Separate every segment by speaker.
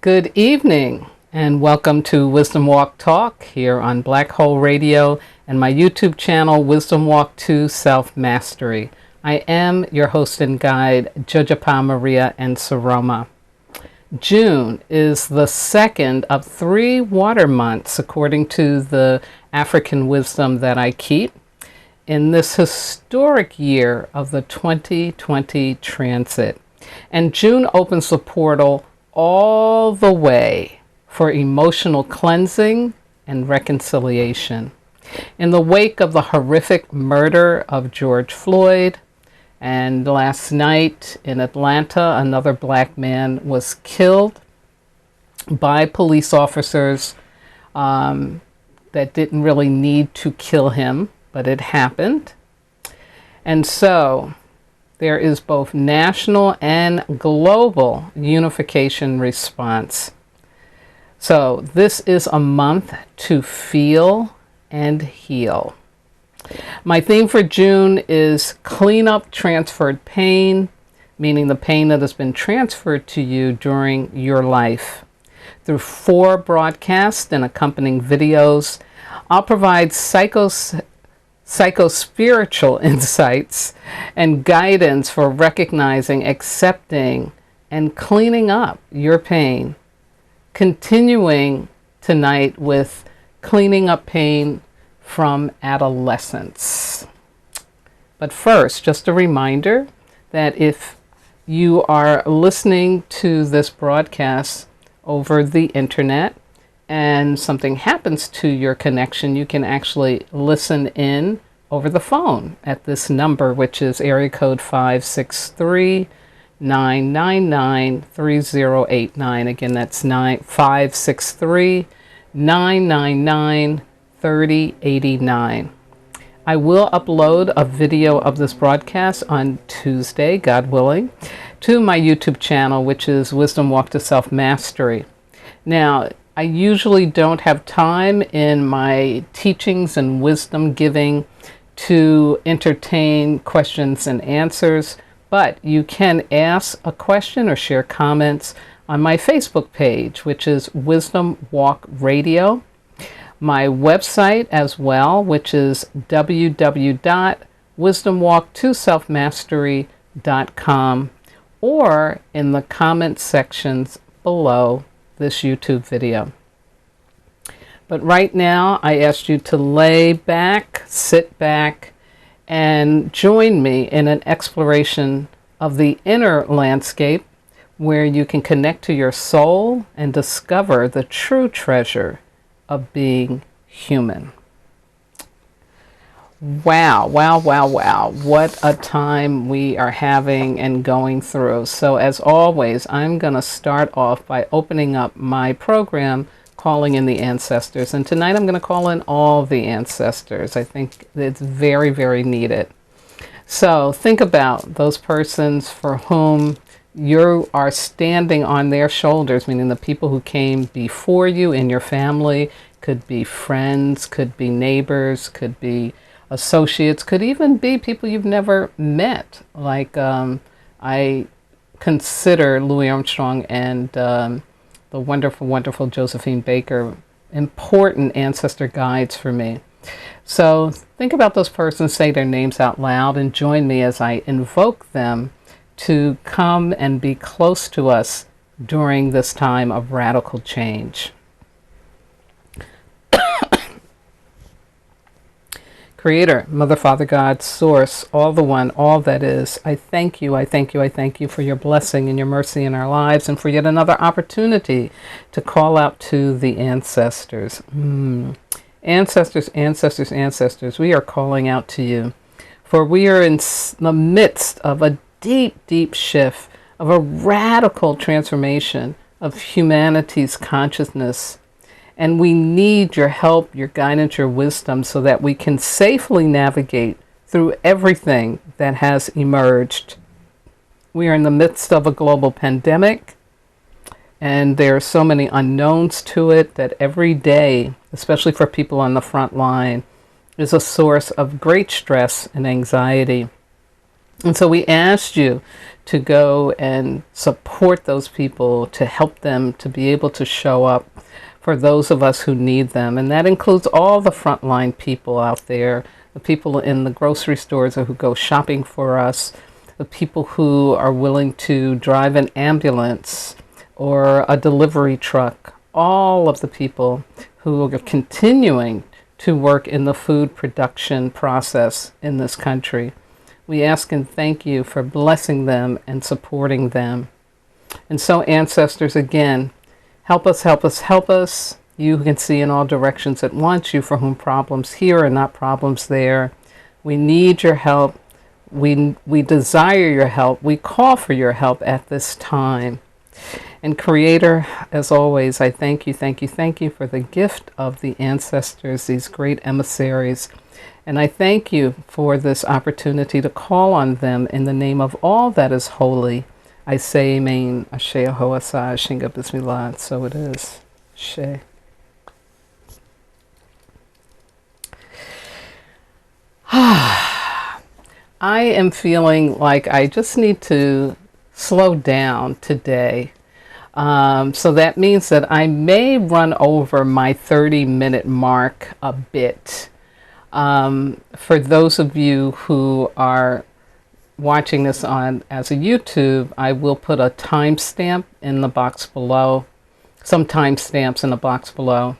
Speaker 1: Good evening and welcome to Wisdom Walk Talk here on Black Hole Radio and my YouTube channel, Wisdom Walk to Self-Mastery. I am your host and guide, Jojapa Maria and Saroma. June is the second of 3 water months, according to the African wisdom that I keep, in this historic year of the 2020 transit. And June opens the portal all the way for emotional cleansing and reconciliation. In the wake of the horrific murder of George Floyd, and last night in Atlanta, another black man was killed by police officers that didn't really need to kill him, but it happened. And so there is both national and global unification response. So this is a month to feel and heal. My theme for June is clean up transferred pain, meaning the pain that has been transferred to you during your life. Through 4 broadcasts and accompanying videos, I'll provide psycho-spiritual insights and guidance for recognizing, accepting, and cleaning up your pain. Continuing tonight with cleaning up pain from adolescence. But first, just a reminder that if you are listening to this broadcast over the internet and something happens to your connection, you can actually listen in over the phone at this number, which is area code 563-999-3089. Again, that's 563-999-3089. I will upload a video of this broadcast on Tuesday, God willing, to my YouTube channel, which is Wisdom Walk to Self-Mastery. Now, I usually don't have time in my teachings and wisdom giving to entertain questions and answers, but you can ask a question or share comments on my Facebook page, which is Wisdom Walk Radio. My website as well, which is www.wisdomwalktoselfmastery.com, or in the comment sections below this YouTube video. But right now, I ask you to lay back, sit back, and join me in an exploration of the inner landscape where you can connect to your soul and discover the true treasure of being human. Wow, wow, wow, wow. What a time we are having and going through. So as always, I'm going to start off by opening up my program, Calling in the Ancestors. And tonight I'm going to call in all the ancestors. I think it's very, very needed. So think about those persons for whom you are standing on their shoulders, meaning the people who came before you in your family. Could be friends, could be neighbors, could be associates, could even be people you've never met. Like I consider Louis Armstrong and the wonderful, wonderful Josephine Baker important ancestor guides for me. So think about those persons, say their names out loud, and join me as I invoke them to come and be close to us during this time of radical change. Creator, Mother, Father, God, Source, all the one, all that is, I thank you, I thank you, I thank you for your blessing and your mercy in our lives and for yet another opportunity to call out to the ancestors. Ancestors, ancestors, ancestors, we are calling out to you, for we are in the midst of a deep, deep shift, of a radical transformation of humanity's consciousness. And we need your help, your guidance, your wisdom so that we can safely navigate through everything that has emerged. We are in the midst of a global pandemic, and there are so many unknowns to it that every day, especially for people on the front line, is a source of great stress and anxiety. And so we asked you to go and support those people, to help them to be able to show up for those of us who need them. And that includes all the frontline people out there, the people in the grocery stores or who go shopping for us, the people who are willing to drive an ambulance or a delivery truck, all of the people who are continuing to work in the food production process in this country. We ask and thank you for blessing them and supporting them. And so, ancestors, again, help us, help us, help us. You who can see in all directions at once, you for whom problems here are not problems there. We need your help. We desire your help. We call for your help at this time. And Creator, as always, I thank you, thank you, thank you for the gift of the ancestors, these great emissaries. And I thank you for this opportunity to call on them in the name of all that is holy. I say Amen. Ashe Ahoasa, Shinga Bismillah. So it is. Ashe. I am feeling like I just need to slow down today. So that means that I may run over my 30-minute mark a bit. For those of you who are watching this on as a YouTube, I will put a timestamp in the box below, some timestamps in the box below.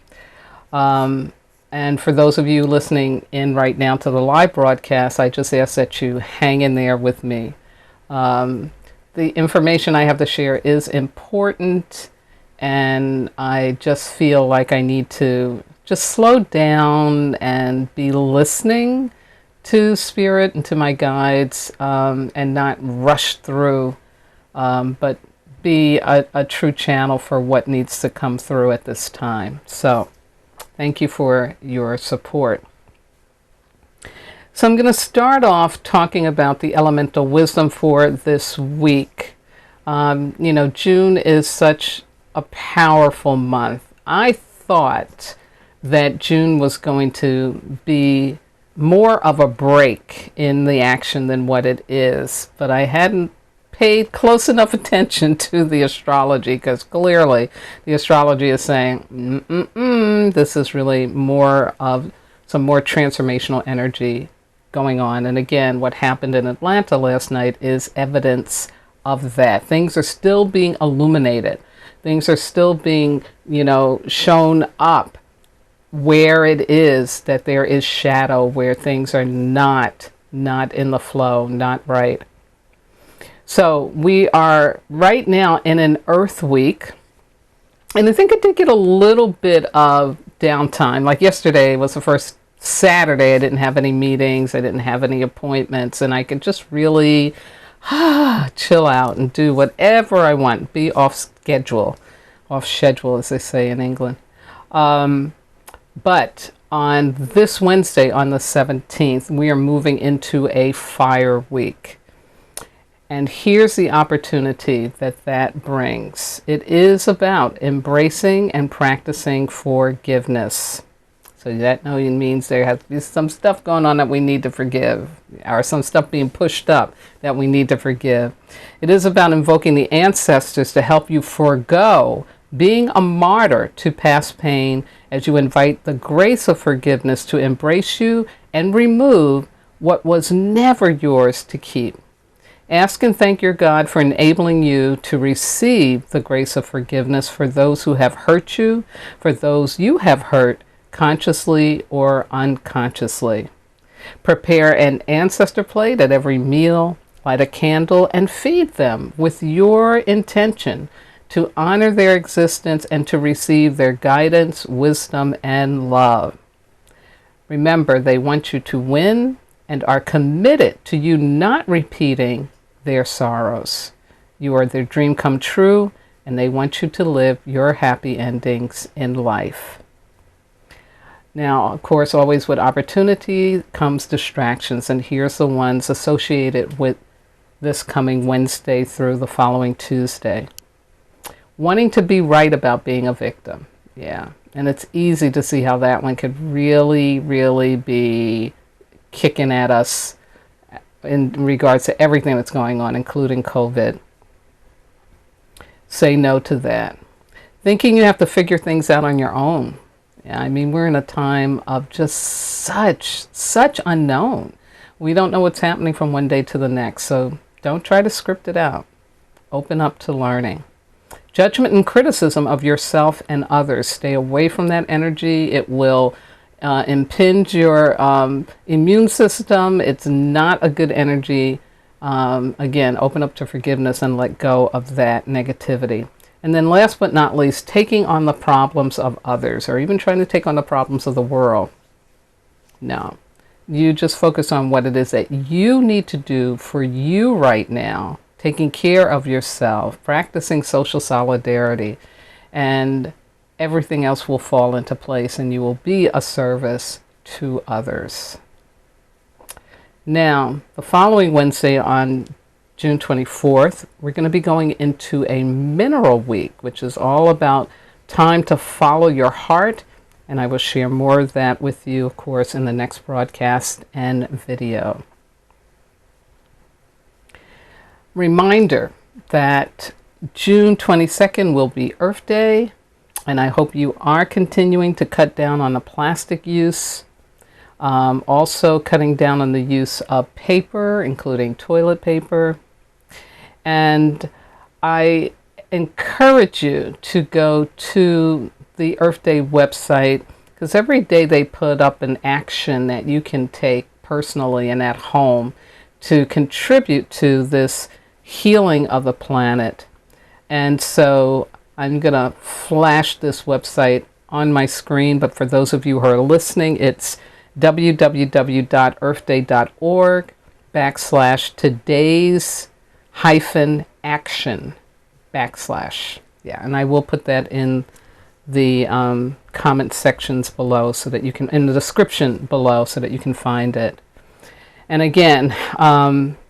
Speaker 1: And for those of you listening in right now to the live broadcast, I just ask that you hang in there with me. The information I have to share is important, and I just feel like I need to just slow down and be listening to Spirit and to my guides, and not rush through, but be a true channel for what needs to come through at this time. So thank you for your support. So I'm going to start off talking about the elemental wisdom for this week. June is such a powerful month. I thought that June was going to be more of a break in the action than what it is, but I hadn't paid close enough attention to the astrology, because clearly the astrology is saying, this is really more of some more transformational energy going on. And again, what happened in Atlanta last night is evidence of that. Things are still being illuminated. Things are still being, shown up where it is that there is shadow, where things are not in the flow, not right. So we are right now in an Earth week, and I think I did get a little bit of downtime. Like yesterday was the first Saturday I didn't have any meetings, I didn't have any appointments, and I could just really chill out and do whatever I want, be off schedule as they say in England. But on this Wednesday, on the 17th, we are moving into a fire week. And here's the opportunity that brings. It is about embracing and practicing forgiveness. So that means there has to be some stuff going on that we need to forgive, or some stuff being pushed up that we need to forgive. It is about invoking the ancestors to help you forego being a martyr to past pain, as you invite the grace of forgiveness to embrace you and remove what was never yours to keep. Ask and thank your God for enabling you to receive the grace of forgiveness for those who have hurt you, for those you have hurt, consciously or unconsciously. Prepare an ancestor plate at every meal, light a candle, and feed them with your intention to honor their existence and to receive their guidance, wisdom, and love. Remember, they want you to win and are committed to you not repeating their sorrows. You are their dream come true, and they want you to live your happy endings in life. Now, of course, always with opportunity comes distractions, and here's the ones associated with this coming Wednesday through the following Tuesday. Wanting to be right about being a victim. Yeah, and it's easy to see how that one could really, really be kicking at us in regards to everything that's going on, including COVID. Say no to that. Thinking you have to figure things out on your own. Yeah, I mean, we're in a time of just such unknown. We don't know what's happening from one day to the next, so don't try to script it out. Open up to learning. Judgment and criticism of yourself and others. Stay away from that energy. It will impinge your immune system. It's not a good energy. Again, open up to forgiveness and let go of that negativity. And then last but not least, taking on the problems of others, or even trying to take on the problems of the world. No. You just focus on what it is that you need to do for you right now, taking care of yourself, practicing social solidarity, and everything else will fall into place and you will be a service to others. Now, the following Wednesday on June 24th, we're going to be going into a mineral week, which is all about time to follow your heart. And I will share more of that with you, of course, in the next broadcast and video. Reminder that June 22nd will be Earth Day, and I hope you are continuing to cut down on the plastic use. Also cutting down on the use of paper, including toilet paper. And I encourage you to go to the Earth Day website, because every day they put up an action that you can take personally and at home to contribute to this healing of the planet. And so I'm going to flash this website on my screen, but for those of you who are listening, it's www.earthday.org/today's-action / yeah, and I will put that in the comment sections below so that you can, in the description below, so that you can find it. And again,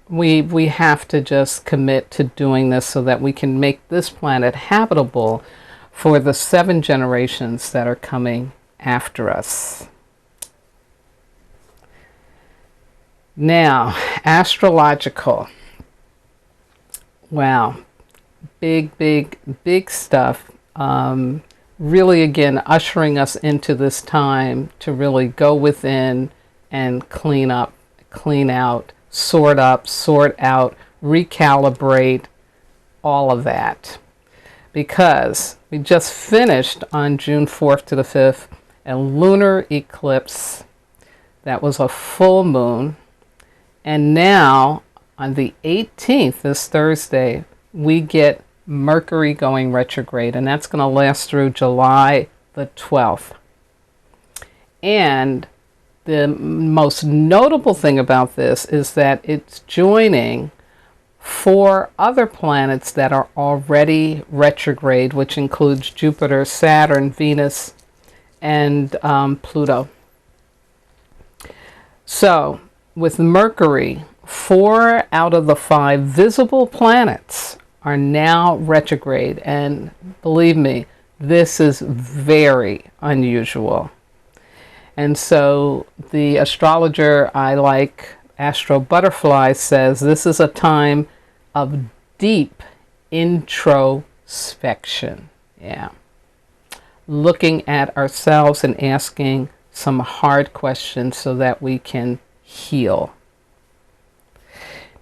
Speaker 1: we have to just commit to doing this so that we can make this planet habitable for the 7 generations that are coming after us. Now, astrological. Wow. Big stuff. Really, again, ushering us into this time to really go within and clean up, clean out, sort up, sort out, recalibrate, all of that. Because we just finished on June 4th to the 5th a lunar eclipse that was a full moon. And now on the 18th, this Thursday, we get Mercury going retrograde, and that's going to last through July the 12th. And the most notable thing about this is that it's joining 4 other planets that are already retrograde, which includes Jupiter, Saturn, Venus, and Pluto. So, with Mercury, 4 out of the 5 visible planets are now retrograde, and believe me, this is very unusual. And so the astrologer I like, Astro Butterfly, says this is a time of deep introspection. Yeah. Looking at ourselves and asking some hard questions so that we can heal.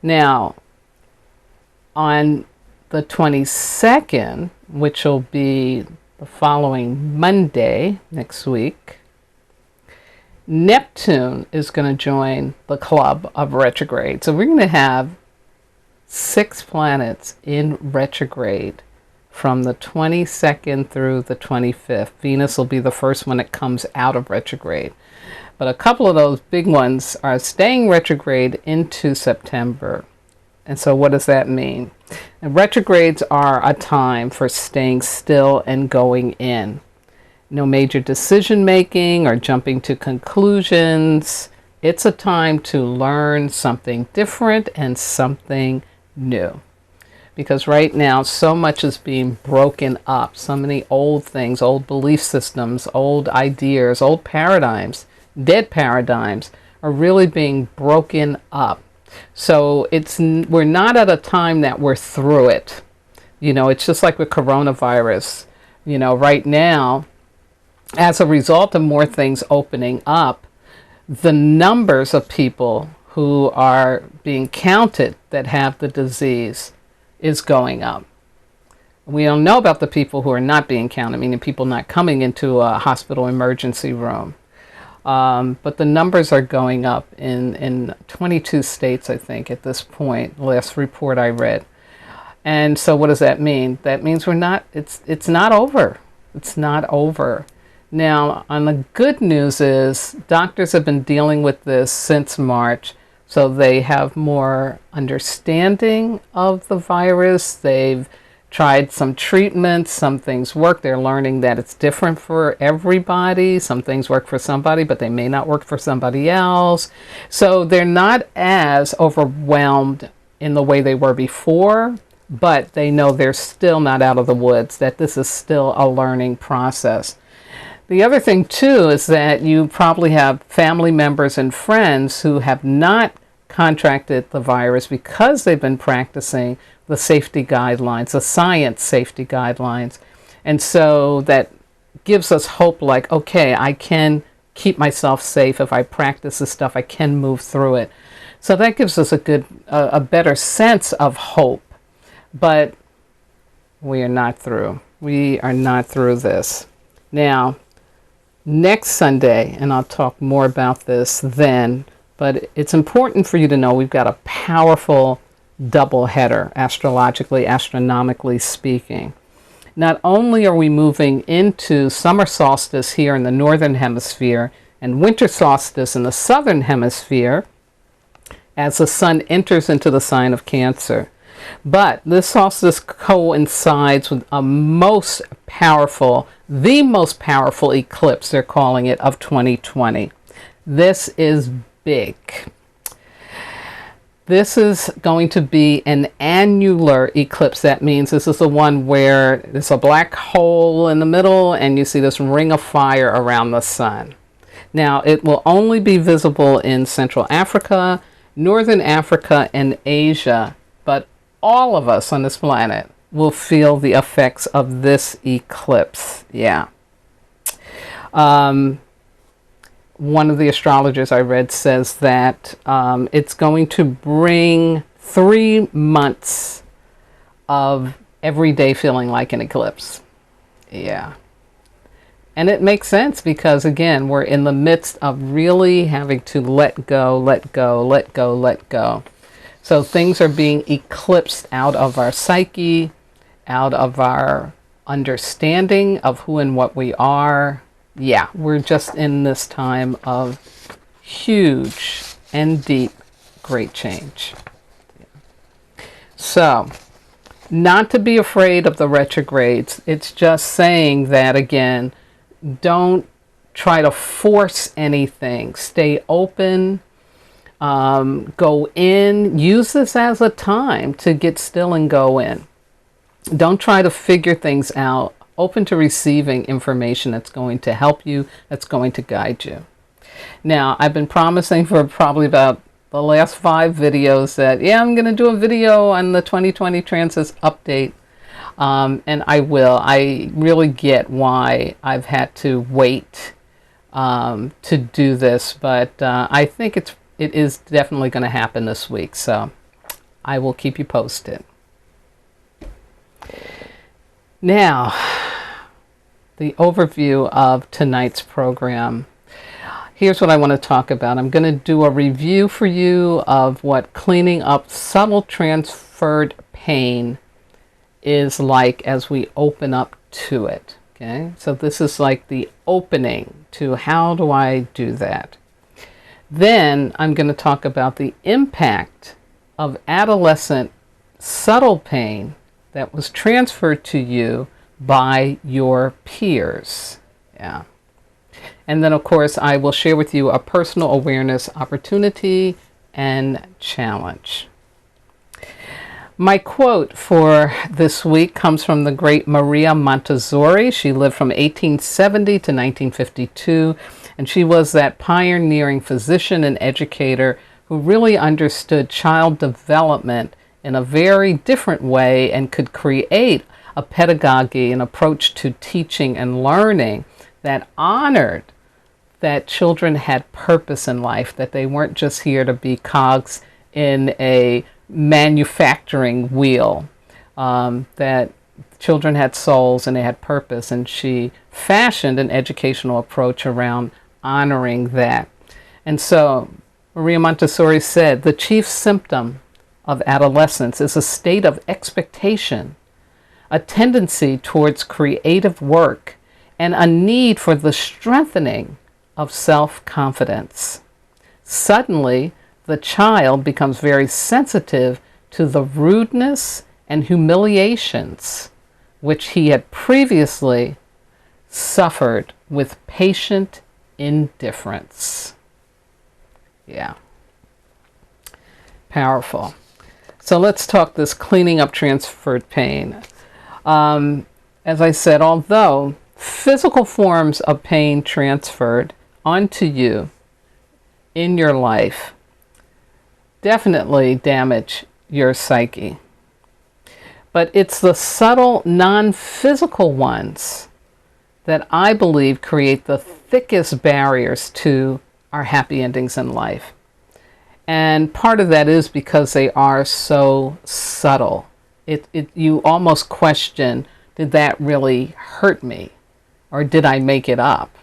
Speaker 1: Now, on the 22nd, which will be the following Monday next week, Neptune is going to join the club of retrograde. So we're going to have 6 planets in retrograde from the 22nd through the 25th. Venus will be the first one that comes out of retrograde. But a couple of those big ones are staying retrograde into September. And so what does that mean? And retrogrades are a time for staying still and going in. No major decision making or jumping to conclusions. It's a time to learn something different and something new. Because right now, so much is being broken up. So many old things, old belief systems, old ideas, old paradigms, dead paradigms are really being broken up So we're not at a time that we're through it. It's just like with coronavirus. Right now, as a result of more things opening up, the numbers of people who are being counted that have the disease is going up. We don't know about the people who are not being counted, meaning people not coming into a hospital emergency room. But the numbers are going up in 22 states, I think, at this point, last report I read. And so what does that mean? That means it's not over. It's not over. Now, on the good news is doctors have been dealing with this since March, so they have more understanding of the virus. They've tried some treatments, some things work. They're learning that it's different for everybody. Some things work for somebody, but they may not work for somebody else. So they're not as overwhelmed in the way they were before, but they know they're still not out of the woods, that this is still a learning process. The other thing, too, is that you probably have family members and friends who have not contracted the virus because they've been practicing the safety guidelines, the science safety guidelines. And so that gives us hope, like, okay, I can keep myself safe. If I practice this stuff, I can move through it. So that gives us a better sense of hope. But we are not through. We are not through this. Now, next Sunday, and I'll talk more about this then, but it's important for you to know we've got a powerful double header, astrologically, astronomically speaking. Not only are we moving into summer solstice here in the northern hemisphere and winter solstice in the southern hemisphere as the sun enters into the sign of Cancer, but this solstice coincides with the most powerful eclipse, they're calling it, of 2020. This is big. This is going to be an annular eclipse. That means this is the one where there's a black hole in the middle and you see this ring of fire around the sun. Now, it will only be visible in Central Africa, Northern Africa, and Asia, but all of us on this planet will feel the effects of this eclipse. Yeah. One of the astrologers I read says that it's going to bring 3 months of every day feeling like an eclipse. Yeah. And it makes sense because, again, we're in the midst of really having to let go, let go, let go, let go. So things are being eclipsed out of our psyche, out of our understanding of who and what we are. Yeah, we're just in this time of huge and deep, great change. So, not to be afraid of the retrogrades. It's just saying that, again, don't try to force anything. Stay open. Go in. Use this as a time to get still and go in. Don't try to figure things out. Open to receiving information that's going to help you, that's going to guide you. Now, I've been promising for probably about the last 5 videos that, yeah, I'm going to do a video on the 2020 transits update. And I will. I really get why I've had to wait to do this, but I think it is definitely going to happen this week, so I will keep you posted. Now, the overview of tonight's program. Here's what I want to talk about. I'm going to do a review for you of what cleaning up subtle transferred pain is like as we open up to it. Okay, so this is like the opening to how do I do that. Then I'm going to talk about the impact of adolescent subtle pain that was transferred to you by your peers. Yeah. And then, of course, I will share with you a personal awareness opportunity and challenge. My quote for this week comes from the great Maria Montessori. She lived from 1870 to 1952, and she was that pioneering physician and educator who really understood child development in a very different way and could create a pedagogy, an approach to teaching and learning that honored that children had purpose in life, that they weren't just here to be cogs in a manufacturing wheel, that children had souls and they had purpose, and she fashioned an educational approach around honoring that. And so Maria Montessori said, the chief symptom of adolescence is a state of expectation, a tendency towards creative work, and a need for the strengthening of self-confidence. Suddenly, the child becomes very sensitive to the rudeness and humiliations which he had previously suffered with patient indifference. Yeah. Powerful. So let's talk this cleaning up transferred pain. As I said, although physical forms of pain transferred onto you in your life definitely damage your psyche, but it's the subtle non-physical ones that I believe create the thickest barriers to our happy endings in life. And part of that is because they are so subtle. You almost question, did that really hurt me? Or did I make it up?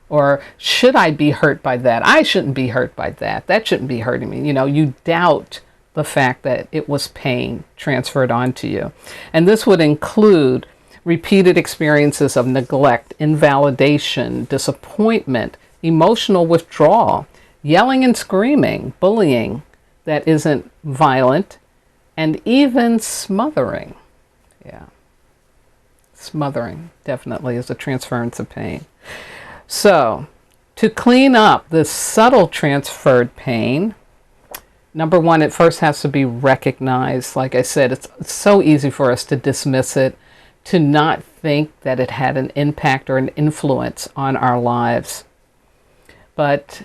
Speaker 1: Or should I be hurt by that? I shouldn't be hurt by that. That shouldn't be hurting me. You doubt the fact that it was pain transferred onto you. And this would include repeated experiences of neglect, invalidation, disappointment, emotional withdrawal, yelling and screaming, bullying that isn't violent, and even smothering. Yeah. Smothering definitely is a transference of pain. So, to clean up this subtle transferred pain, number one, it first has to be recognized. Like I said, it's so easy for us to dismiss it, to not think that it had an impact or an influence on our lives. But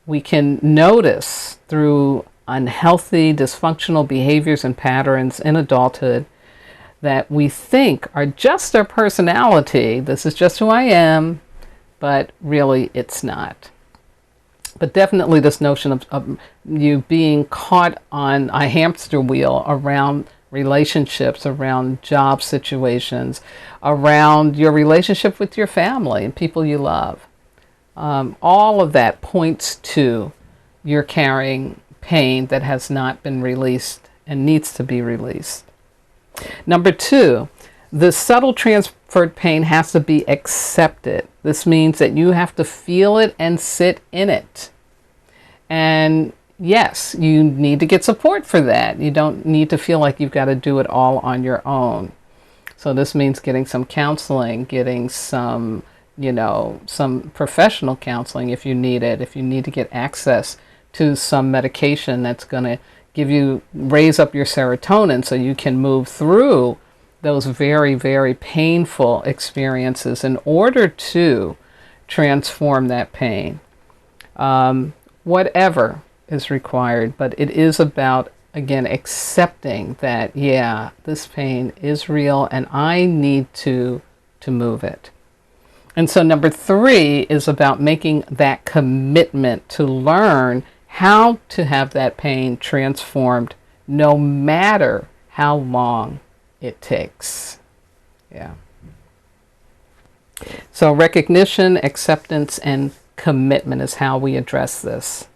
Speaker 1: we can notice through unhealthy, dysfunctional behaviors and patterns in adulthood that we think are just our personality. This is just who I am, but really it's not. But definitely this notion of you being caught on a hamster wheel around relationships, around job situations, around your relationship with your family and people you love. All of that points to you're carrying pain that has not been released and needs to be released. Number two, the subtle transferred pain has to be accepted. This means that you have to feel it and sit in it. And yes, you need to get support for that. You don't need to feel like you've got to do it all on your own. So this means getting some counseling, getting some professional counseling if you need it, if you need to get access to some medication that's going to raise up your serotonin so you can move through those very, very painful experiences in order to transform that pain. Whatever is required, but it is about, again, accepting that, yeah, this pain is real and I need to move it. And so number three is about making that commitment to learn how to have that pain transformed no matter how long it takes. Yeah. So recognition, acceptance, and commitment is how we address this.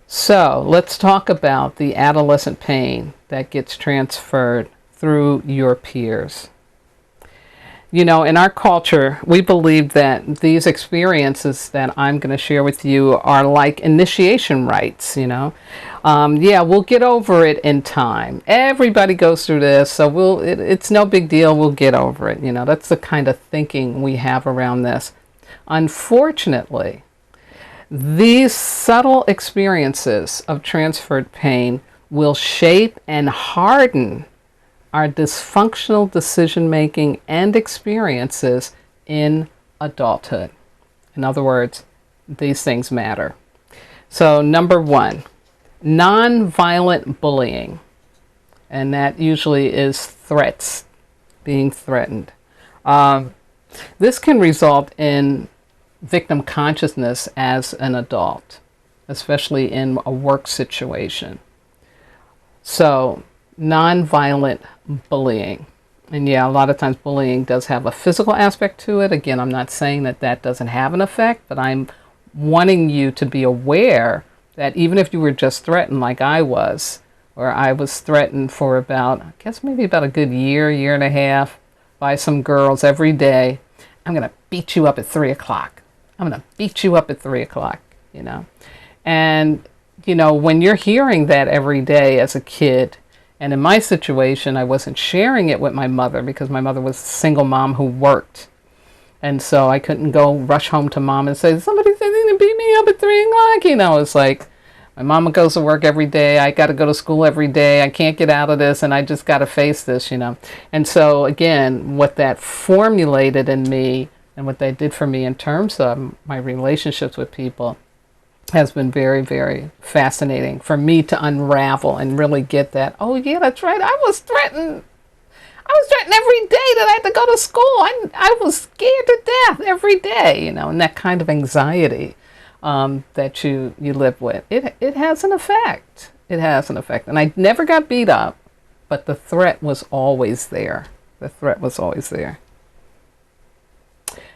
Speaker 1: So let's talk about the adolescent pain that gets transferred through your peers. In our culture, we believe that these experiences that I'm going to share with you are like initiation rites, Yeah, we'll get over it in time. Everybody goes through this, so it's no big deal. We'll get over it. That's the kind of thinking we have around this. Unfortunately, these subtle experiences of transferred pain will shape and harden our dysfunctional decision-making and experiences in adulthood. In other words, these things matter. So number one, nonviolent bullying. And that usually is threats, being threatened. This can result in victim consciousness as an adult, especially in a work situation. So, nonviolent bullying. And yeah, a lot of times bullying does have a physical aspect to it. Again, I'm not saying that that doesn't have an effect, but I'm wanting you to be aware that even if you were just threatened like I was, or I was threatened for about, I guess maybe about a good year and a half by some girls every day. I'm going to beat you up at 3 o'clock. I'm going to beat you up at 3 o'clock, you know. And, you know, when you're hearing that every day as a kid, and in my situation, I wasn't sharing it with my mother because my mother was a single mom who worked. And so I couldn't go rush home to mom and say, somebody said they're going to beat me up at 3 o'clock. You know, it's like, my mama goes to work every day. I got to go to school every day. I can't get out of this, and I just got to face this, you know. And so, again, what that formulated in me and what that did for me in terms of my relationships with people has been very, very fascinating for me to unravel and really get that, oh, yeah, that's right. I was threatened. I was threatened every day that I had to go to school. I was scared to death every day, you know, and that kind of anxiety that you live with. It has an effect. It has an effect. And I never got beat up, but the threat was always there. The threat was always there.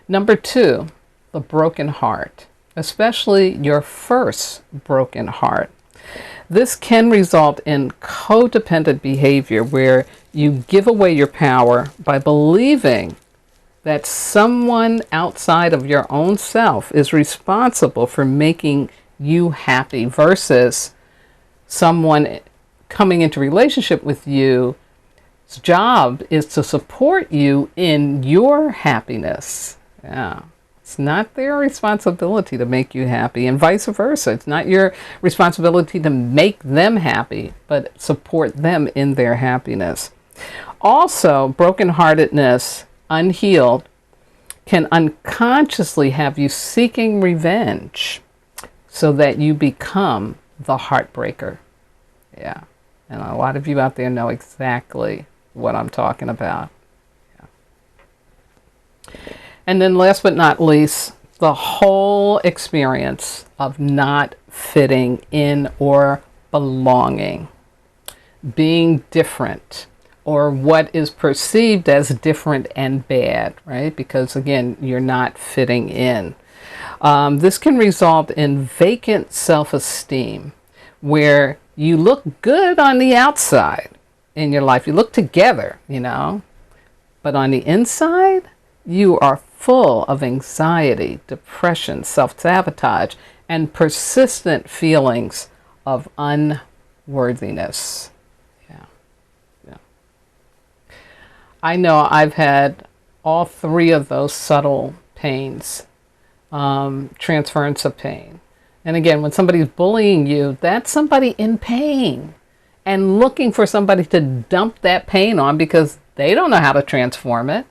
Speaker 1: Number two, the broken heart, especially your first broken heart. This can result in codependent behavior where you give away your power by believing that someone outside of your own self is responsible for making you happy versus someone coming into relationship with you. Its job is to support you in your happiness. Yeah. It's not their responsibility to make you happy, and vice versa. It's not your responsibility to make them happy, but support them in their happiness. Also, brokenheartedness, unhealed, can unconsciously have you seeking revenge so that you become the heartbreaker. Yeah. And a lot of you out there know exactly what I'm talking about. Yeah. And then last but not least, the whole experience of not fitting in or belonging, being different, or what is perceived as different and bad, right? Because again, you're not fitting in. This can result in vacant self-esteem, where you look good on the outside in your life. You look together, you know, but on the inside, you are full of anxiety, depression, self-sabotage, and persistent feelings of unworthiness. Yeah. Yeah. I know I've had all three of those subtle pains, transference of pain. And again, when somebody's bullying you, that's somebody in pain and looking for somebody to dump that pain on because they don't know how to transform it.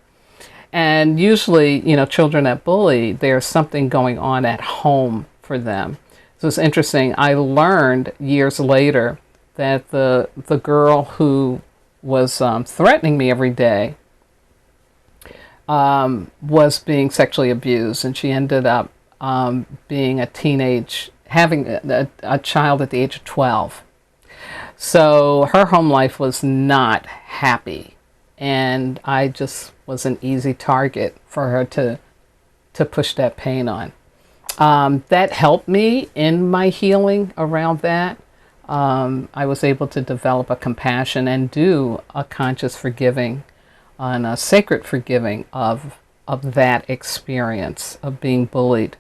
Speaker 1: And usually, you know, children that bully, there's something going on at home for them. So it's interesting. I learned years later that the girl who was threatening me every day was being sexually abused, and she ended up being having a child at the age of 12. So her home life was not happy, and I just was an easy target for her to push that pain on. That helped me in my healing around that. I was able to develop a compassion and do a conscious forgiving and a sacred forgiving of that experience of being bullied.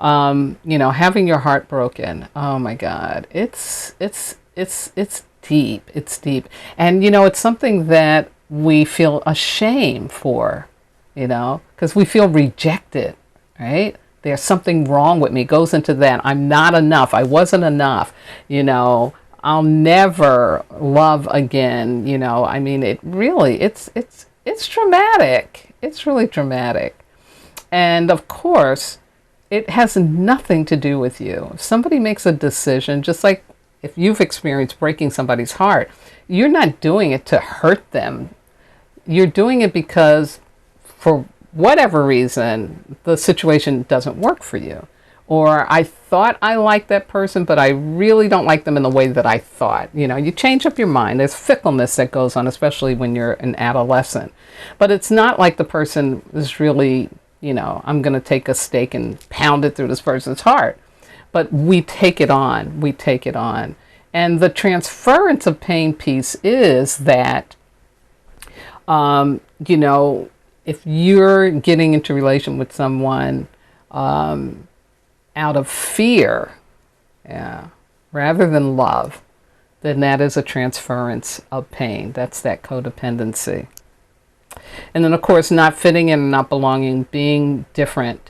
Speaker 1: You know, having your heart broken. Oh my God, it's deep. It's deep, and you know, it's something that we feel ashamed for, you know, because we feel rejected, right? There's something wrong with me. It goes into that. I'm not enough. I wasn't enough. You know, I'll never love again. You know, I mean, it really, it's traumatic. It's really traumatic. And of course, it has nothing to do with you. If somebody makes a decision, just like if you've experienced breaking somebody's heart, you're not doing it to hurt them. You're doing it because for whatever reason, the situation doesn't work for you. Or I thought I liked that person, but I really don't like them in the way that I thought. You know, you change up your mind. There's fickleness that goes on, especially when you're an adolescent. But it's not like the person is really, you know, I'm going to take a stake and pound it through this person's heart. But we take it on. We take it on. And the transference of pain piece is that, you know, if you're getting into relation with someone out of fear, rather than love, then that is a transference of pain. That's that codependency. And then, of course, not fitting in and not belonging, being different.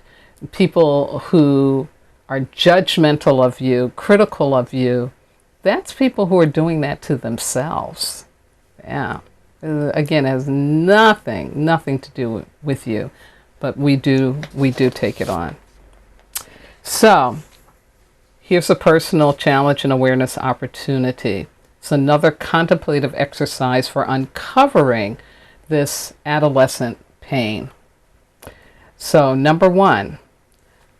Speaker 1: People who are judgmental of you, critical of you, that's people who are doing that to themselves. Yeah. Again, it has nothing to do with you, but we do take it on. So, here's a personal challenge and awareness opportunity. It's another contemplative exercise for uncovering this adolescent pain. So, number 1,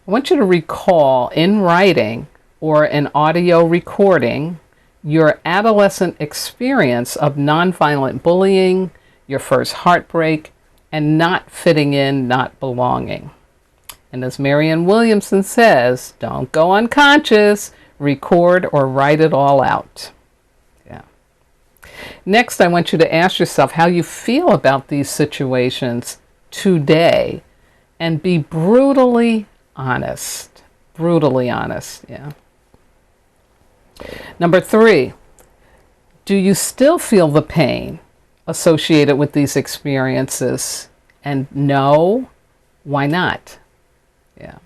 Speaker 1: I want you to recall in writing or an audio recording your adolescent experience of nonviolent bullying, your first heartbreak, and not fitting in, not belonging. And as Marianne Williamson says, don't go unconscious, record or write it all out. Yeah. Next, I want you to ask yourself how you feel about these situations today and be brutally honest. Brutally honest, yeah. Number 3, do you still feel the pain associated with these experiences? And no, why not? Yeah.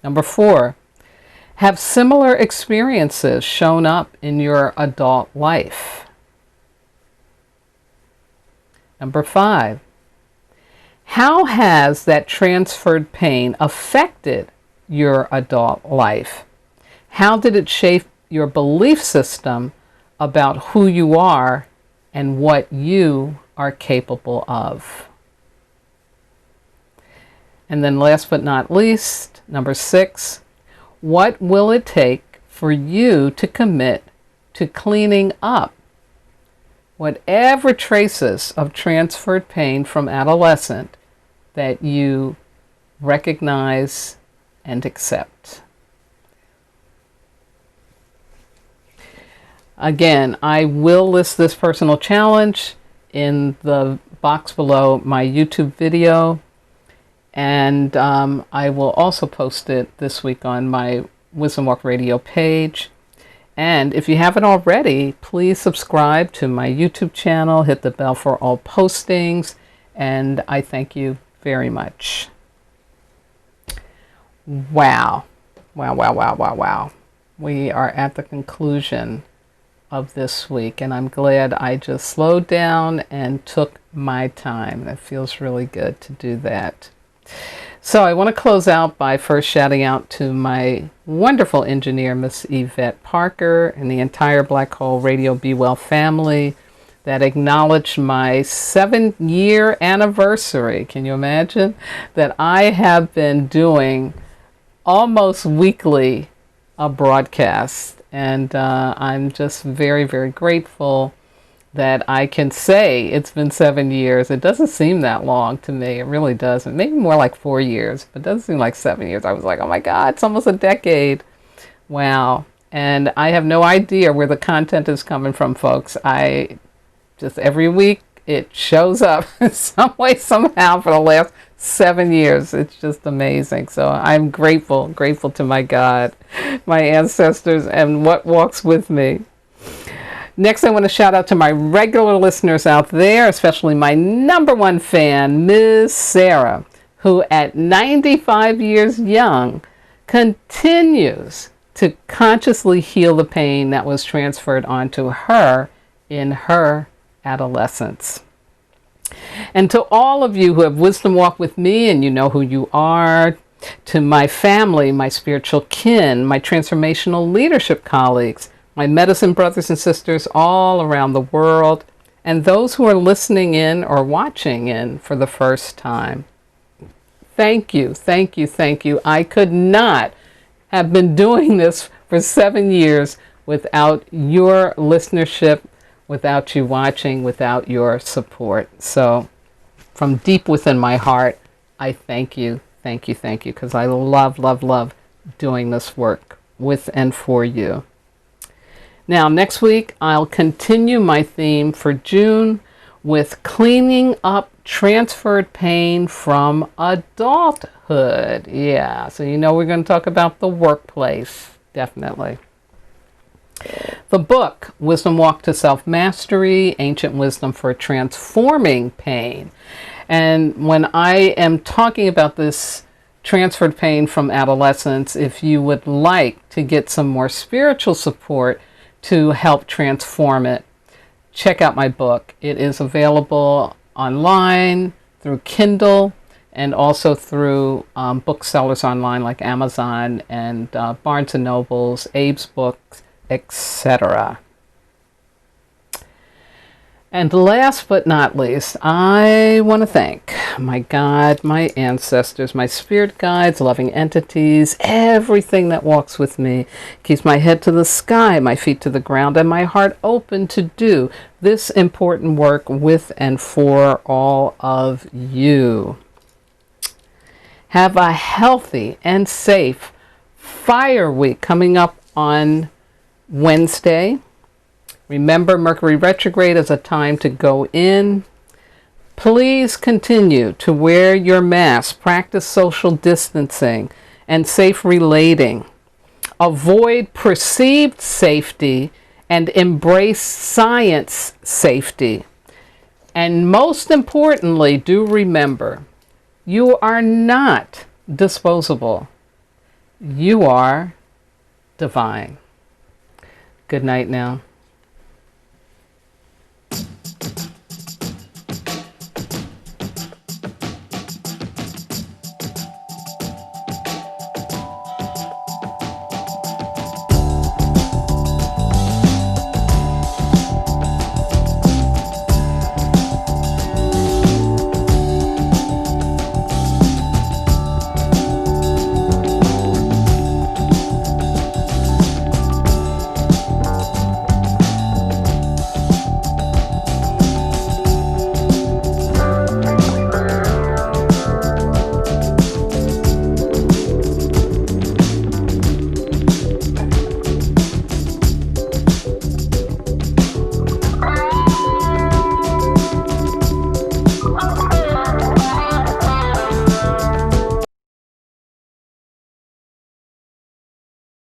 Speaker 1: Number 4, have similar experiences shown up in your adult life? Number 5, how has that transferred pain affected your adult life? How did it shape your belief system about who you are and what you are capable of? And then last but not least, number 6, what will it take for you to commit to cleaning up whatever traces of transferred pain from adolescent that you recognize and accept? Again, I will list this personal challenge in the box below my YouTube video, and I will also post it this week on my Wisdom Walk Radio page. And if you haven't already, please subscribe to my YouTube channel, hit the bell for all postings, and I thank you very much. Wow. Wow. We are at the conclusion of this week, and I'm glad I just slowed down and took my time. That feels really good to do that. So I want to close out by first shouting out to my wonderful engineer, Miss Yvette Parker, and the entire Black Hole Radio Be Well family that acknowledged my 7-year anniversary. Can you imagine that I have been doing almost weekly a broadcast? And I'm just very, very grateful that I can say it's been 7 years. It doesn't seem that long to me. It really doesn't. Maybe more like 4 years, but it doesn't seem like 7 years. I was like, oh my God, it's almost a decade. Wow. And I have no idea where the content is coming from, folks. I just, every week, it shows up in some way, somehow for the last 7 years. It's just amazing. So I'm grateful to my God, my ancestors, and what walks with me. Next, I want to shout out to my regular listeners out there, especially my #1 fan, Ms. Sarah, who at 95 years young continues to consciously heal the pain that was transferred onto her in her adolescence. And to all of you who have wisdom walked with me and you know who you are, to my family, my spiritual kin, my transformational leadership colleagues, my medicine brothers and sisters all around the world, and those who are listening in or watching in for the first time. Thank you, thank you, thank you. I could not have been doing this for 7 years without your listenership, without you watching, without your support. So from deep within my heart, I thank you, thank you, thank you, because I love, love, love doing this work with and for you. Now, next week, I'll continue my theme for June with cleaning up transferred pain from adulthood. Yeah, so you know we're going to talk about the workplace, definitely. The book, Wisdom Walk to Self-Mastery, Ancient Wisdom for Transforming Pain. And when I am talking about this transferred pain from adolescence, if you would like to get some more spiritual support to help transform it, check out my book. It is available online through Kindle and also through booksellers online like Amazon and Barnes & Noble's, Abe's Books, etc. And last but not least, I want to thank my God, my ancestors, my spirit guides, loving entities, everything that walks with me, keeps my head to the sky, my feet to the ground, and my heart open to do this important work with and for all of you. Have a healthy and safe Fire Week coming up on Wednesday. Remember, Mercury retrograde is a time to go in. Please continue to wear your mask, practice social distancing, and safe relating. Avoid perceived safety and embrace science safety. And most importantly, do remember, you are not disposable. You are divine. Good night now.